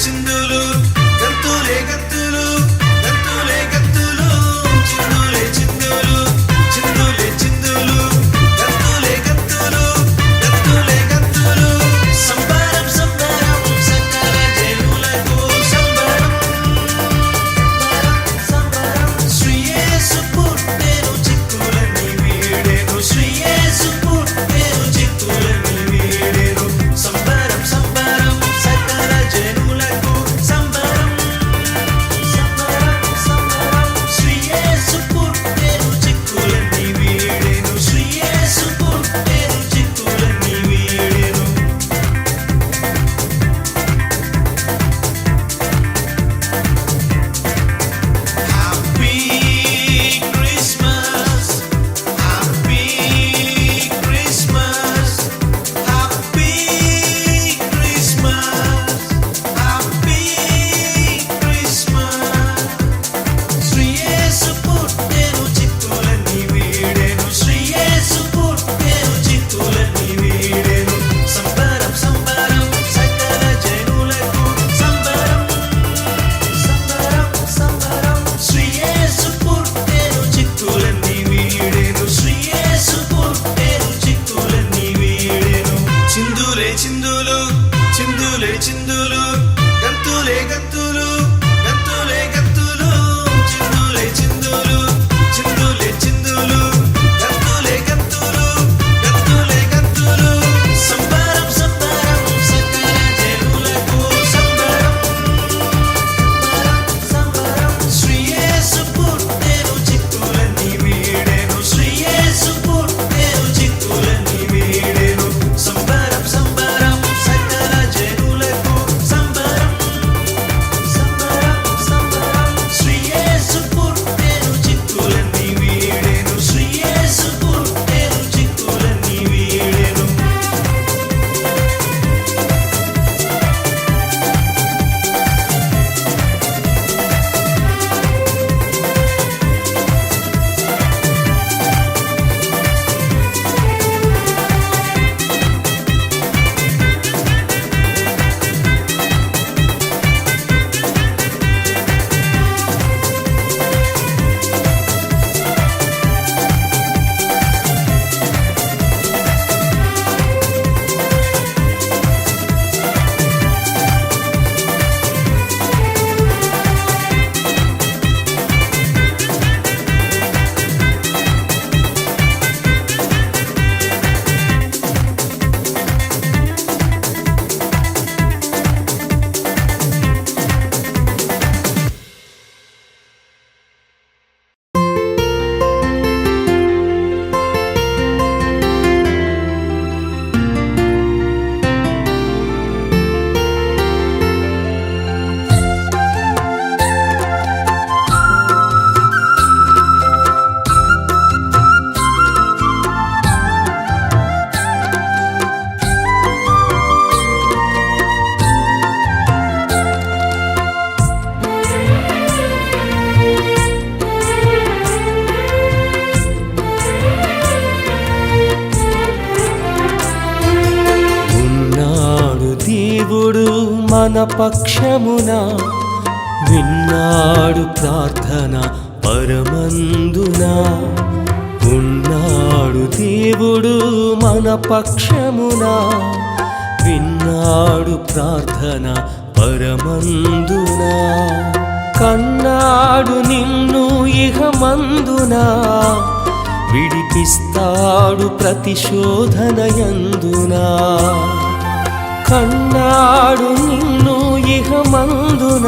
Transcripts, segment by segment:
చిందులు గంతులే గంతులు గంతులే గంతులు చిందులే చిందులు చిందులే చిందులు గంతులే గంతులు గంతులే గంతులు సంబరం సంబరం సకల జనులకు సంబరం సంబరం శ్రీ యేసు పుట్టెను చిక్కులన్నీ వీడెను శ్రీ యేసు పుట్టెను చిక్కులన్నీ వీడెను సంబరం సంబరం సకల జనులకు సంబరం సంబరం సంబరం శ్రీ యేసు పుట్టెను చిక్కులన్నీ వీడెను శ్రీ యేసు పుట్టెను చిక్కులన్నీ వీడెను happy Christmas happy Christmas happy Christmas happy Christmas Shri Yesu పుట్టెను చిక్కులన్నీ వీడెను శ్రీ యేసు పుట్టెను చిక్కులన్నీ వీడెను సంబరం సంబరం సకల జనులకు సంబరం సంబరం సంబరం శ్రీ యేసు పుట్టెను చిక్కులన్నీ వీడెను శ్రీ యేసు పుట్టెను చిక్కులన్నీ వీడెను చిందులే చిందులు చిందులే చిందులు గంతులే గంతులు గంతులే గంతులు చిందులే చిందులు చిందులే చిందులు గంతులే గంతులు గంతులే గంతులు సంబరం సంబరం సకల జనులకు సంబరం సంబరం శ్రీ యేసు పుట్టెను చిక్కులన్నీ వీడెను శ్రీ యేసు పుట్టెను చిక్కులన్నీ వీడెను సంబరం సంబరం సకల జనులకు సంబరం సంబరం సంబరం శ్రీ యేసు పుట్టెను చిక్కులన్నీ వీడెను శ్రీ యేసు పుట్టెను చిక్కులన్నీ వీడెను ఉన్నాడు దేవుడు మన పక్షమున విన్నాడు ప్రార్థన పరమందున ఉన్నాడు దేవుడు మన పక్షమున విన్నాడు ప్రార్థన పరమందున కన్నాడు నిన్ను ఇహమందున విడిపిస్తాడు ప్రతిశోధనయందున కన్నాడు నిన్ను ఇహమందున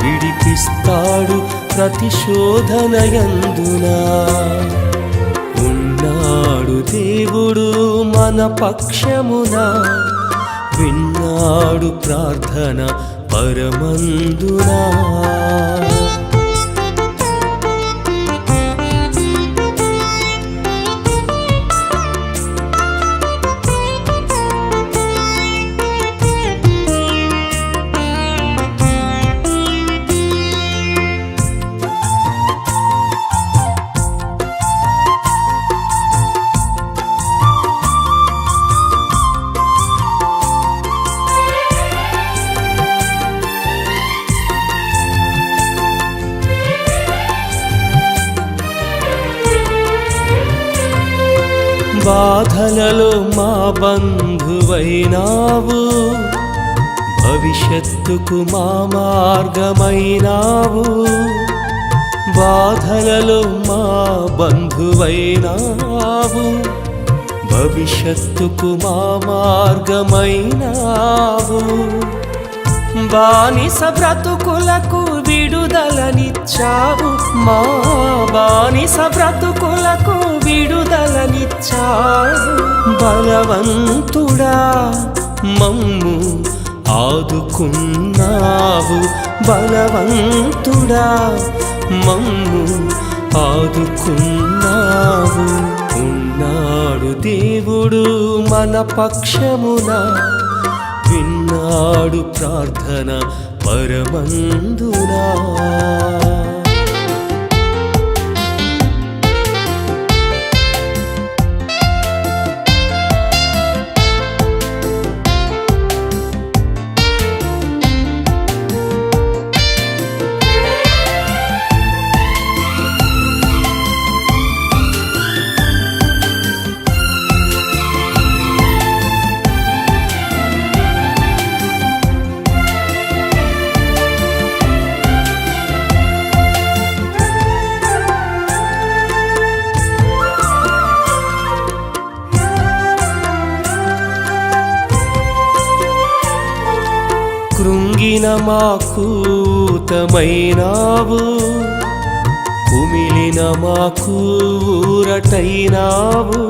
విడిపిస్తాడు ప్రతిశోధనయందున ఉన్నాడు దేవుడు మన పక్షమున విన్నాడు ప్రార్థన పరమందున బాధలలో మా బంధువైనావు, భవిష్యత్తుకు మా మార్గమైనావు. బాధలలో మా బంధువైనావు, భవిష్యత్తుకు మా మార్గమైనావు. బానిస బ్రతుకులకు విడుదలనిచ్చావు, మా బానిస బ్రతుకులకు విడుదలనిచ్చావు. బలవంతుడా మమ్ము ఆదుకున్నావు, బలవంతుడా మమ్ము ఆదుకున్నావు. ఉన్నాడు దేవుడు మన పక్షమున, విన్నాడు ప్రార్థన పరమందునా. కృంగిన మాకూతమైనావు, కుమిలిన మాకు ఊరటైనావు.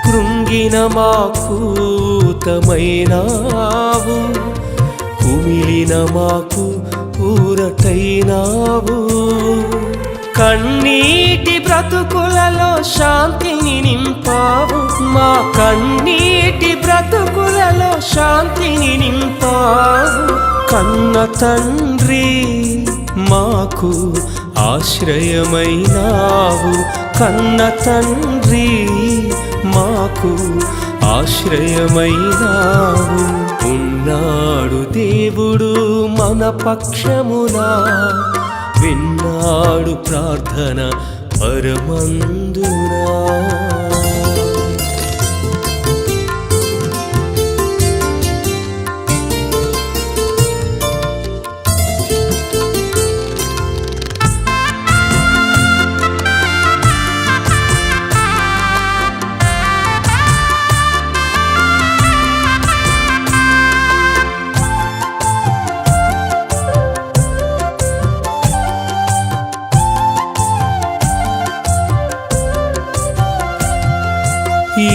కృంగిన మాకూతమైనావు, కుమిలిన మాకు ఊరటైనావు. కన్నీటి బ్రతుకులలో శాంతిని నింపావు, మా కన్నీటి బ్రతుకులలో శాంతిని నింపావు. కన్న తండ్రి మాకు ఆశ్రయమైనావు, కన్న తండ్రి మాకు ఆశ్రయమైనావు. ఉన్నాడు దేవుడు మన పక్షమునా, విన్నాడు ప్రార్థన పరమందునా.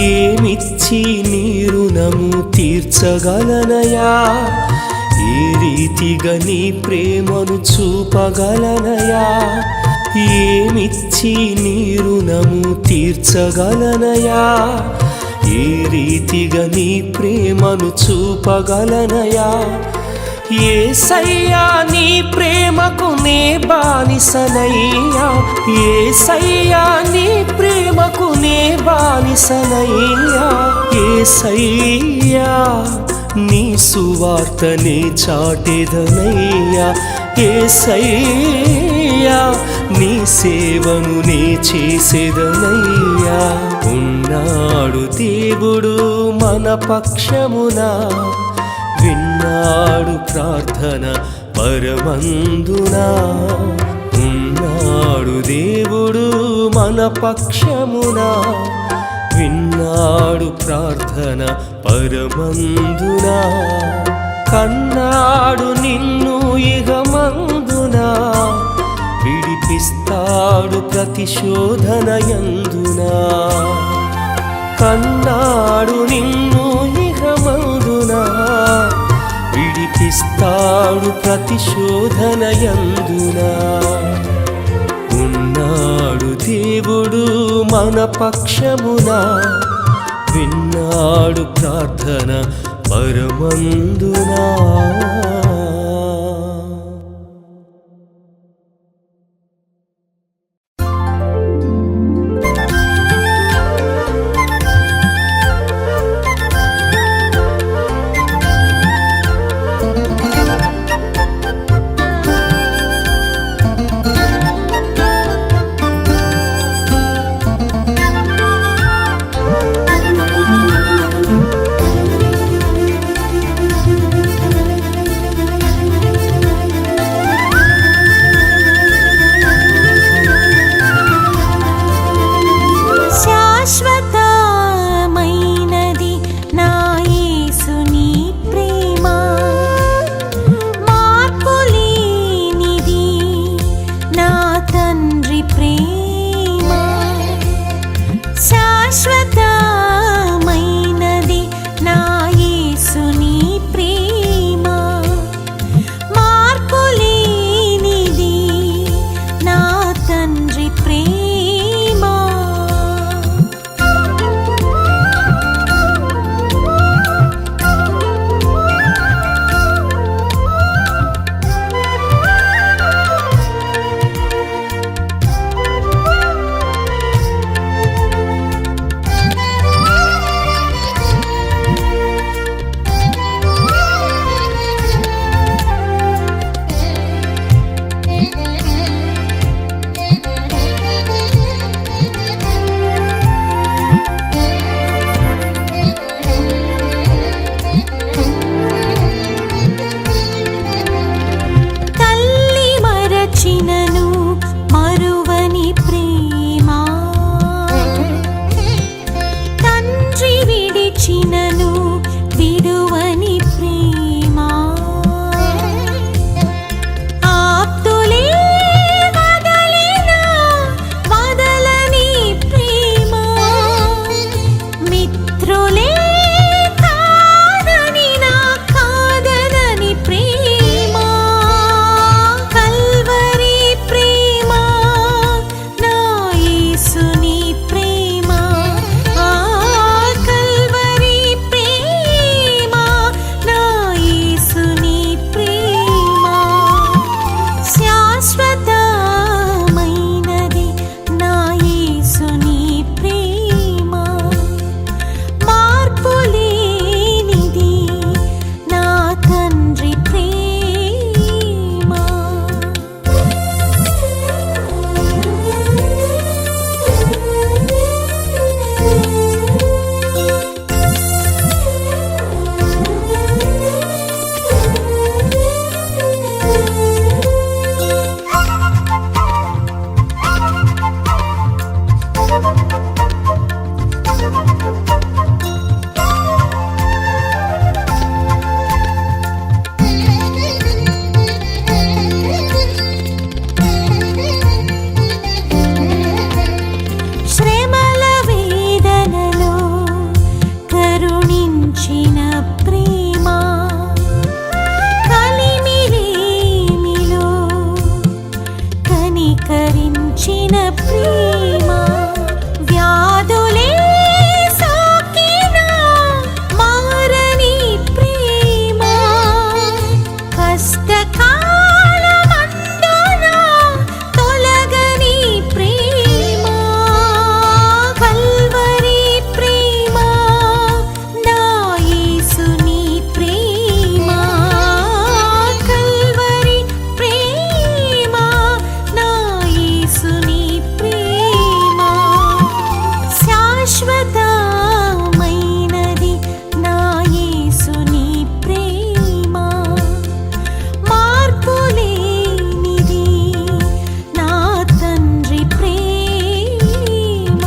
ఏమిచ్చి నీ రుణము తీర్చగలనయా, ఏ రీతిగా నీ ప్రేమను చూపగలనయా. ఏమిచ్చి నీ రుణము తీర్చగలనయా, ఏ రీతిగా నీ ప్రేమను చూపగలనయా. యేసయ్యా నీ ప్రేమకు నే బానిసనయ్యా, యేసయ్యా నీ ప్రేమకు నే బానిసనయ్యా. యేసయ్యా నీ సువార్తనే చాటెదనయ్యా, యేసయ్యా నీ సేవను నే చేసేదనయ్యా. ఉన్నాడు దేవుడు మన పక్షమునా, విన్నాడు ప్రార్థన పరమందునా. ఉన్నాడు దేవుడు మన పక్షమునా, విన్నాడు ప్రార్థన పరమందునా. కన్నాడు నిన్ను ఇహమందునా, విడిపిస్తాడు ప్రతిశోధనయందునా. కన్నాడు నిన్ను ఇహమందునా, విడిపిస్తాడు ప్రతిశోధనయందునా. ఉన్నాడు దేవుడు మన పక్షమునా, విన్నాడు ప్రార్థన పరమందునా. శాశ్వతమైనది నా యేసుని ప్రేమ, మార్పులేనిది నా తండ్రి ప్రేమ.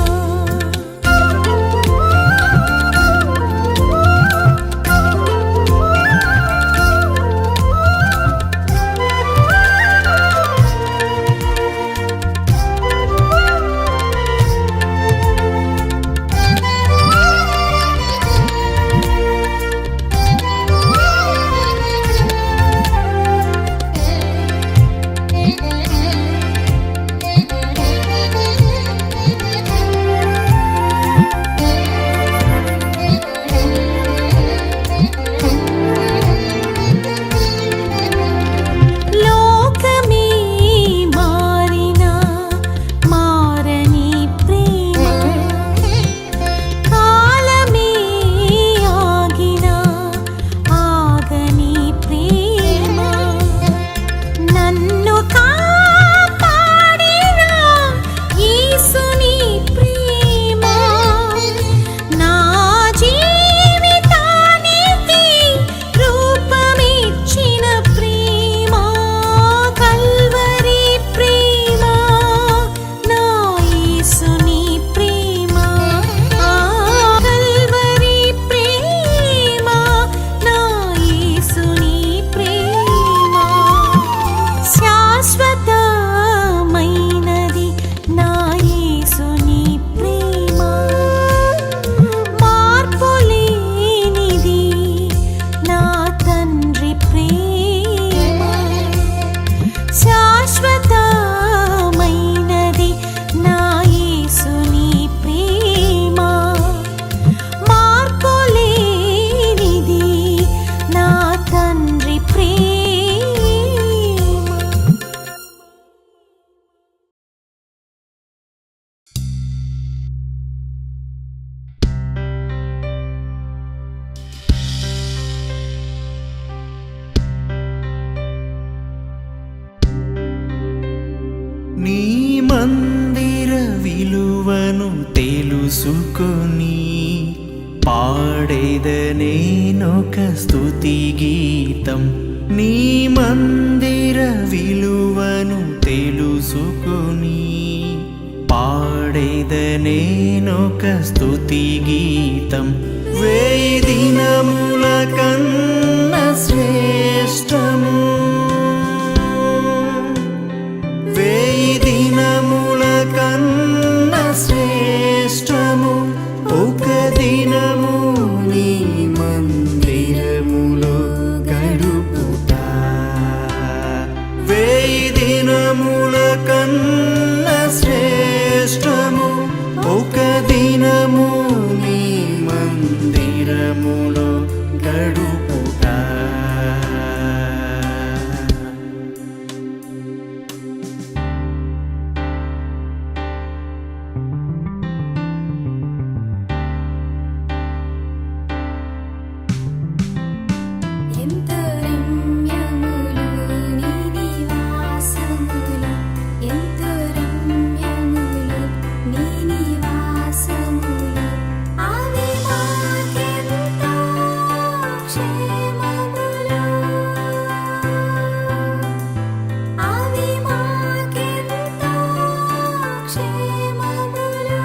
లోకమే మారినా మారని ప్రేమ, కాలమే ఆగినా ఆగని ప్రేమ, నన్ను కాపాడిన యేసుని ప్రేమ, నా జీవితానికి రూపమిచ్చిన ప్రేమ, కల్వరి ప్రేమ, నా యేసుని ప్రేమ, కల్వరి ప్రేమ, నా యేసుని ప్రేమ. శాశ్వతమైనది నా యేసుని ప్రేమ, మార్పులేనిది నా తండ్రి ప్రేమ. శాశ్వతమైనది నా యేసుని ప్రేమ, మార్పులేనిది నా తండ్రి ప్రేమ. నీ మందిర విలువను తెలుసుకొని పాడేదనేనొక స్తుతి గీతం. నీ మందిర విలువను తెలుసుకొని పాడేదనేనొక స్తుతి గీతం. 1000 దినముల కన్నా శ్రేష్టము, 1000 దినముల కన్నా శ్రేష్టము ఒక దినము నీ మందిరములో గడుపుట. 1000 దినముల కన్నా శ్రేష్టము ఒక దినము నీ మందిరములో గడుపుట. ఎంత రమ్యములు నీ నివాసములు, ఎంత రమ్యములు నీ నివాసములు, అవి మాకెంతో క్షేమములు, అవి మాకెంతో క్షేమములు.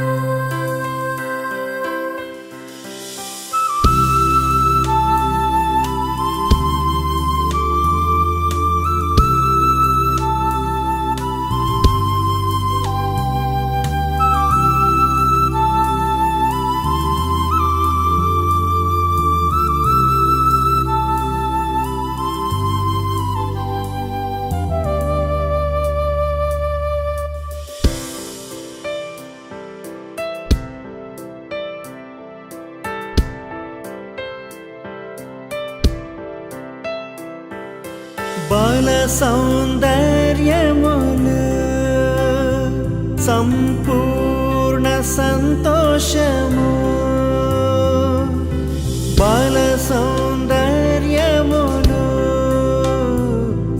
బల సౌందర్యములు సంపూర్ణ సంతోషము, బల సౌందర్యములు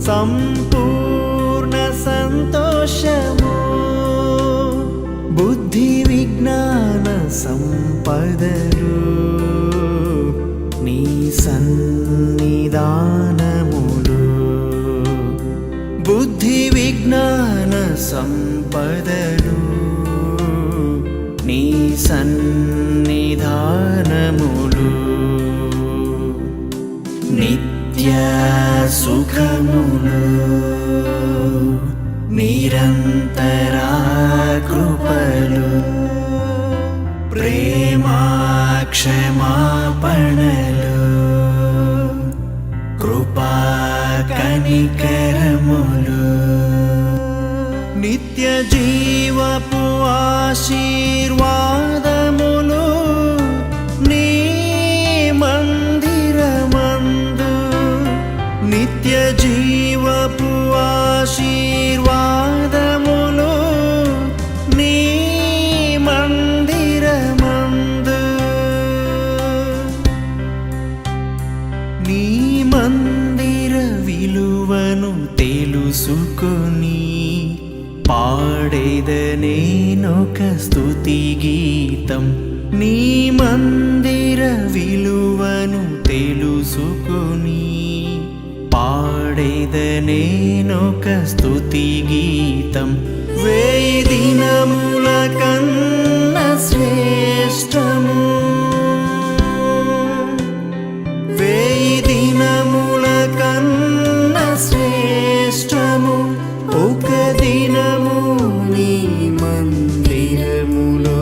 సంపూర్ణ సంతోషము, బుద్ధి విజ్ఞాన సంపదలు నీ సన్నిధానములు బుద్ధి విజ్ఞాన సంపదలు నీ సన్నిధానములు నిత్య సుఖములు నిరంతర కృపలు ప్రేమా క్షమాపణలు కృపా కనికరములు నిత్య జీవపు ఆశీర్వాదములు నీ మందిరమందు నిత్య జీవపు ఆశీర్వాదములు నీ మందిరమందు నీ మందిర విలువను తెలుసుకొని పాడేదనేనొక స్తుతి గీతం నీ మందిర విలువను తెలుసుకొని పాడేదనేనొక స్తుతి గీతం 1000 దినముల కన్నా శ్రేష్టము 1000 దినముల కన్నా శ్రేష్టము ఒక దినము నీ మందిరములో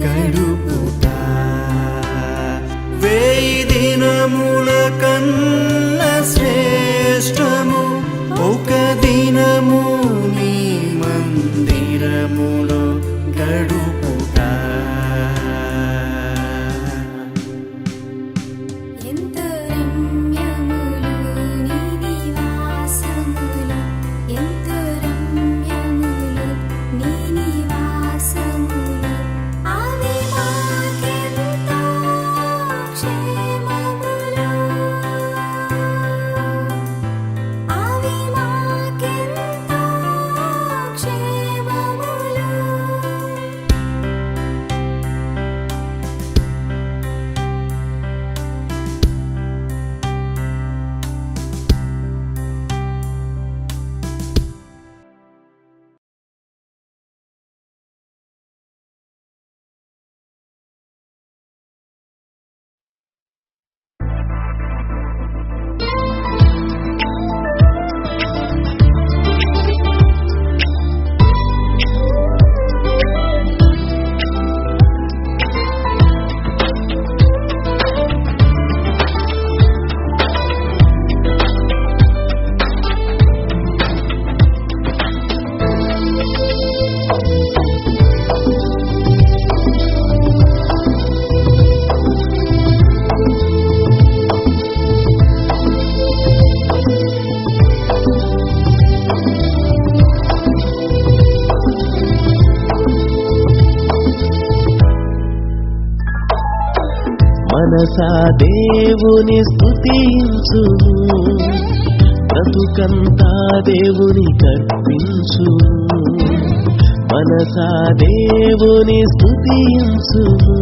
గడుపుట 1000 దినముల కన్నా శ్రేష్టము ఒక దినము నీ మందిరములో గడుపుట ఎంత రమ్యములు నీ నివాసములు ఎంత రమ్యములు నీ నివాసములు అవి మాకెంతో క్షేమములు అవి మాకెంతో క్షేమములు మనసా దేవుని స్తుతించుము బ్రతుకంతా దేవుని కర్పించుము మనసా దేవుని స్తుతించుము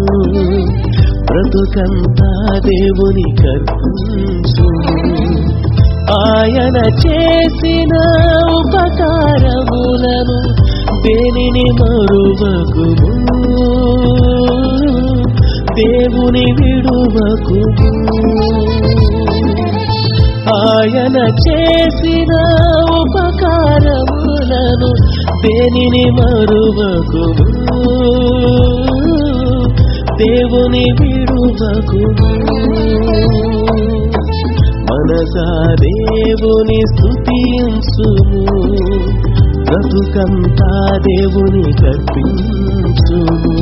బ్రతుకంతా దేవుని కర్పించుము ఆయన చేసిన ఉపకారములను దేనిని మరువకుము దేవుని విడువకుము ఆయన చేసిన ఉపకారములను దేనిని మరువకుము దేవుని విడువకుము మనసా దేవుని స్తుతించుము బ్రతుకంతా దేవుని కర్పించుము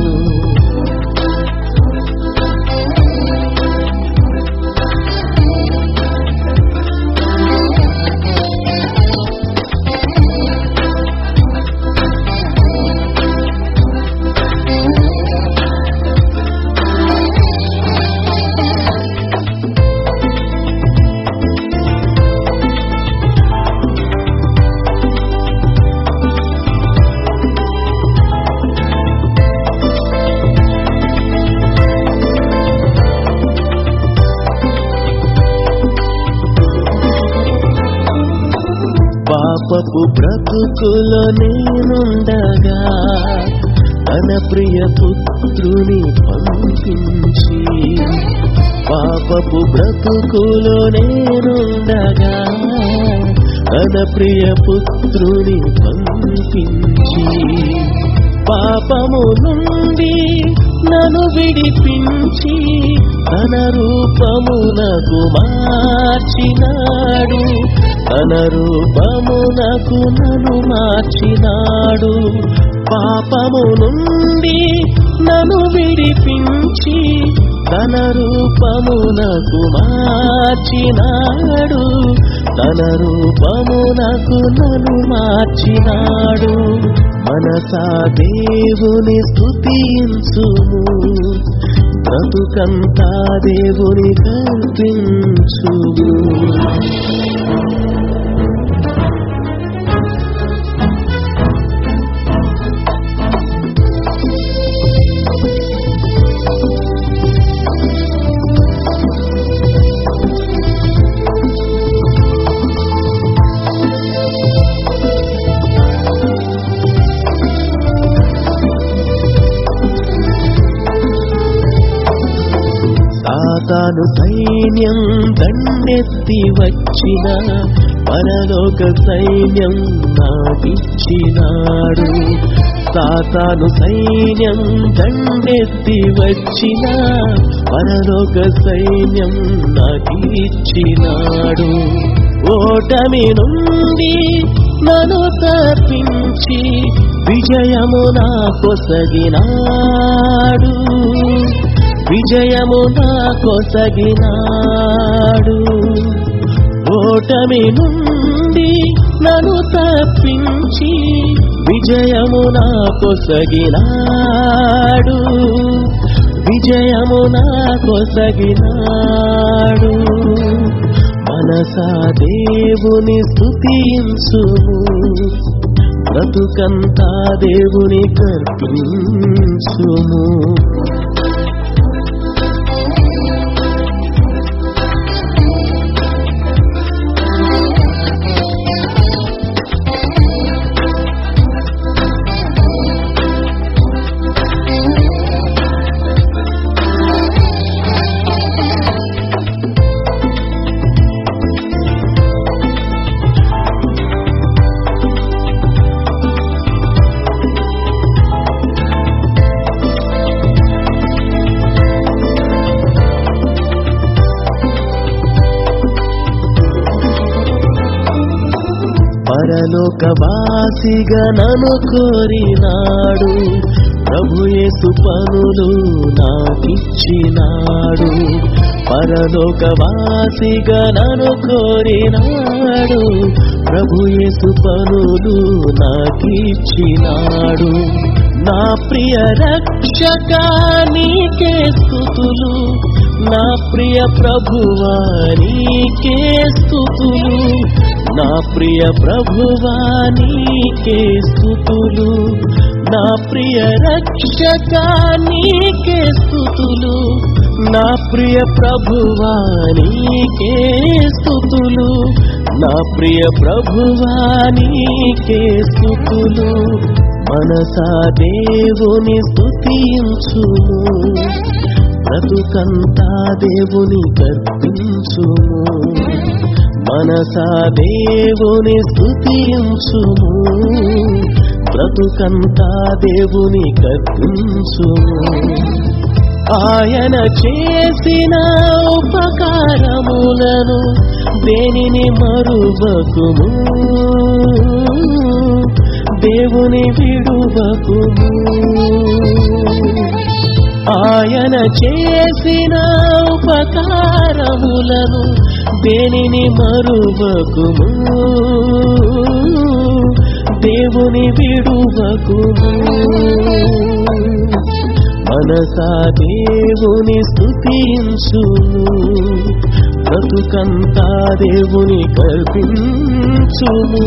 పాపపు బ్రతుకులో నేనుండగా తన ప్రియ పుత్రుని పంపించి, పాపపు బ్రతుకులో నేనుండగా తన ప్రియ పుత్రుని పంపించి, పాపము నుండి నన్ను విడిపించి తన రూపమునకు మార్చినాడు, తన రూపమునకు నన్ను మార్చినాడు. పాపము నుండి నన్ను విడిపించి తన రూపమునకు మార్చినాడు, తన రూపమునకు నన్ను మార్చినాడు. మనసా దేవుని స్తుతించుము, బ్రతుకంతా దేవుని కర్పించుము. సాతాను సైన్యం దండెత్తి వచ్చిన పరలోక సైన్యం నాకిచ్చినాడు. సాతాను సైన్యం దండెత్తి వచ్చిన పరలోక సైన్యం నాకిచ్చినాడు. ఓటమి నుండి నన్ను తప్పించి విజయము నా కొసగినాడు, విజయము నా కొసగినాడు. ఓటమి నుండి నన్ను తప్పించి విజయము నా కొసగినాడు, విజయము నా కొసగినాడు. మనసా దేవుని స్తుతించుము, బ్రతుకంతా దేవుని కర్పించుము. పరలోకవాసిగా నన్ను కోరినాడు, ప్రభుయేసు పనులు నాకిచ్చినాడు. పరలోకవాసిగా నన్ను కోరినాడు, ప్రభుయేసు పనులు నాకిచ్చినాడు. నా ప్రియ రక్షక నీకే స్తుతులు, నా ప్రియ ప్రభువా నీకే స్తుతులు, నా ప్రియ ప్రభువా నీకే స్తుతులు. నా ప్రియ రక్షక నీకే స్తుతులు, నా ప్రియ ప్రభువా నీకే స్తుతులు, నా ప్రియ ప్రభువా నీకే స్తుతులు. మనసా దేవుని స్తుతించుము, బ్రతుకంతా దేవుని కర్పించుము. మనసా దేవుని స్తుతించుము, బ్రతుకంతా దేవుని కర్పించుము. ఆయన చేసిన ఉపకారములను దేనిని మరువకుము, దేవుని విడువకుము. ఆయన చేసిన ఉపకారములను దేనిని మరువకుము, దేవుని విడువకుము. మనసా దేవుని స్తుతించుము, బ్రతుకంతా దేవుని కర్పించుము.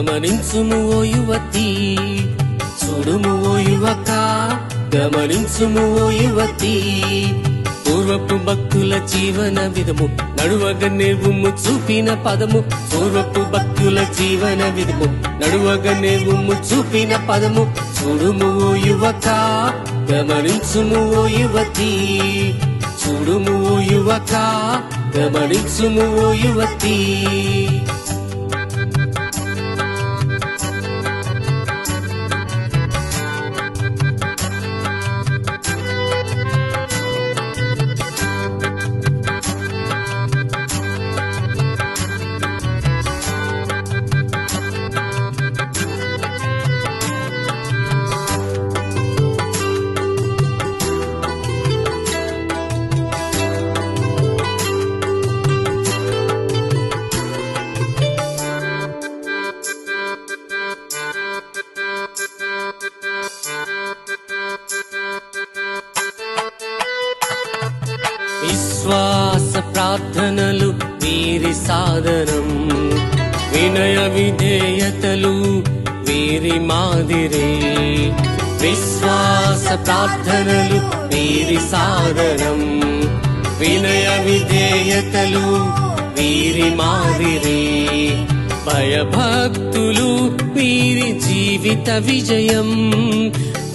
గమనించుము ఓ యువతి, చూడుము ఓ యువక, గమనించుము ఓ యువతి. పూర్వపు భక్తుల జీవన విధము, నడువగ నిర్వుము చూపిన పదము. పూర్వపు భక్తుల జీవన విధము, నడువగ నిర్వుము చూపిన పదము. చూడుము ఓ యువక, గమనించుము ఓ యువతి, చూడుము ఓ యువక, గమనించుము ఓ యువతి. విశ్వాస ప్రార్థనలు వీరి సాధనం, వినయ విధేయతలు వీరి మాదిరి. విశ్వాస ప్రార్థనలు వీరి సాధనం, వినయ విధేయతలు వీరి మాదిరి. భయభక్తులు వీరి జీవిత విజయం,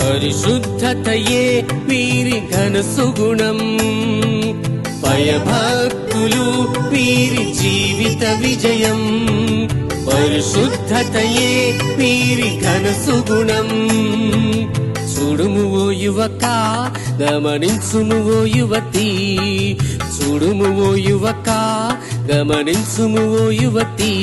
పరిశుద్ధతయే వీరి ఘన సుగుణం. భయభక్తులు వీరి జీవిత విజయం, పరిశుద్ధతయే వీరి ఘన సుగుణం. చూడుము ఓ యువక, గమనించుము ఓ యువతి, చూడుము ఓ యువక, గమనించుము ఓ యువతి.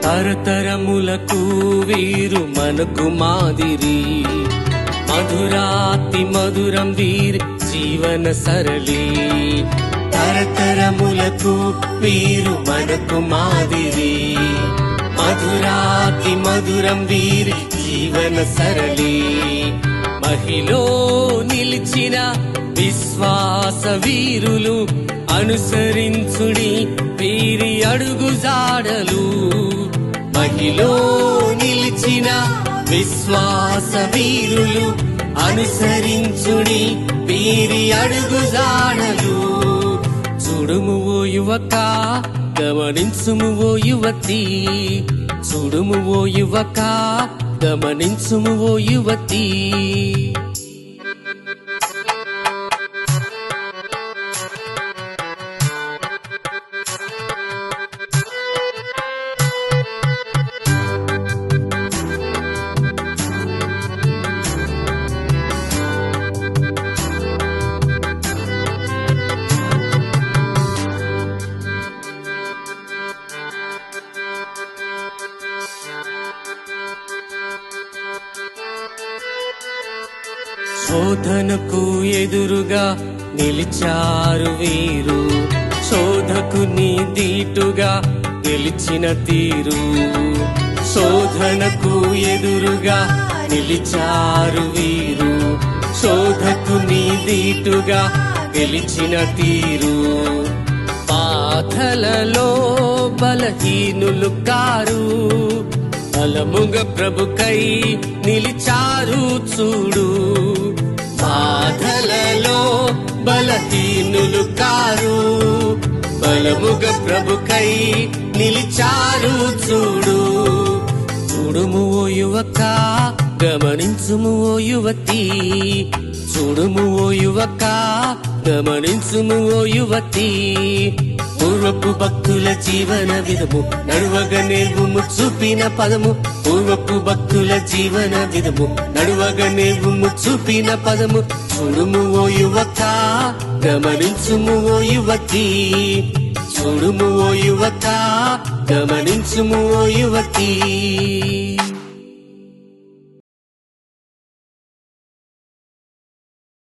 తరతరములకు వీరు మనకు మాదిరి, మధురాతి మధురం వీరి జీవన సరళి. తరతరములకు వీరు మనకు మాదిరి, మధురాతి మధురం వీరి జీవన సరళి. మహిలో నిలిచిన విశ్వాస వీరులు, అనుసరించుడి వీరి అడుగు జాడలు. మహిలో నిలిచిన విశ్వాస వీరులు, అనుసరించుడి వీరి అడుగు జాడలు. చూడుము ఓ యువక, గమనించుము ఓ యువతి, చూడుము ఓ యువక, గమనించుము ఓ యువతి. శోధనకు ఎదురుగా నిలిచారు వీరు, శోధకు నీదీటుగా గెలిచిన తీరు. శోధనకు ఎదురుగా నిలిచారు వీరు, శోధకు నీదీటుగా గెలిచిన తీరు. బాధలలో బలహీనులు కారు, బలముగ ప్రభుకై నిలిచారు చూడు. బాధలలో బలహీనులు కారు, బలముగ ప్రభుకై నిలిచారు చూడు. చూడుము ఓ యువక, గమనించుము ఓ యువతి, చూడుము ఓ యువక, గమనించుము ఓ యువతి. పూర్వపు భక్తుల జీవన విధము, నడువగ నిర్వుము చూపిన పదము. పూర్వపు భక్తుల జీవన విధము, నడువగ నిర్వుము చూపిన పదము. చూడుము ఓ యువక, గమనించుము ఓ యువతి, చూడుము ఓ యువక, గమనించుము ఓ యువతి.